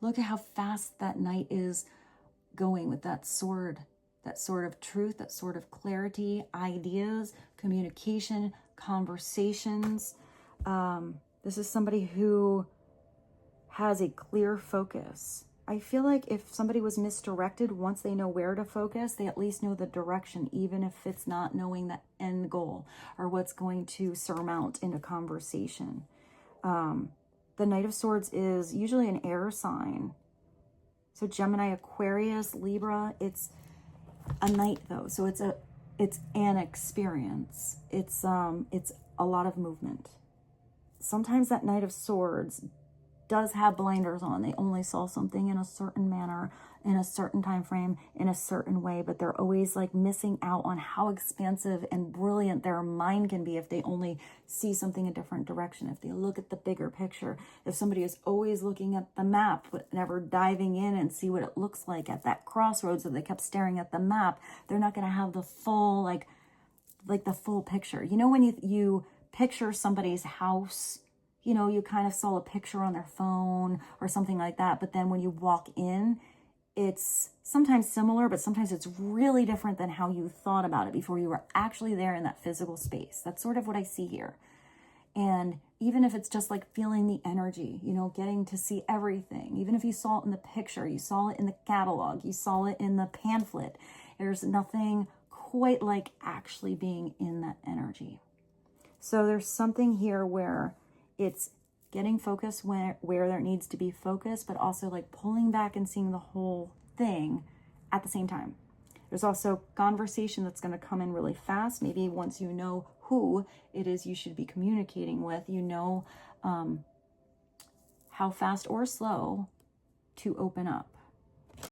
Look at how fast that knight is going with that sword, that sword of truth, that sword of clarity, ideas, communication, conversations. This is somebody who has a clear focus. I feel like if somebody was misdirected, once they know where to focus, they at least know the direction, even if it's not knowing the end goal or what's going to surmount in a conversation. The Knight of Swords is usually an air sign. So Gemini, Aquarius, Libra, it's a knight though. So it's an experience. It's a lot of movement. Sometimes that Knight of Swords does have blinders on. They only saw something in a certain manner, in a certain time frame, in a certain way, but they're always like missing out on how expansive and brilliant their mind can be if they only see something a different direction, if they look at the bigger picture. If somebody is always looking at the map but never diving in and see what it looks like at that crossroads, so they kept staring at the map, they're not going to have the full like the full picture. You know, when you picture somebody's house, you know, you kind of saw a picture on their phone or something like that. But then when you walk in, it's sometimes similar, but sometimes it's really different than how you thought about it before you were actually there in that physical space. That's sort of what I see here. And even if it's just like feeling the energy, you know, getting to see everything, even if you saw it in the picture, you saw it in the catalog, you saw it in the pamphlet, there's nothing quite like actually being in that energy. So there's something here where it's getting focused where there needs to be focus, but also like pulling back and seeing the whole thing at the same time. There's also conversation that's going to come in really fast. Maybe once you know who it is you should be communicating with, you know how fast or slow to open up.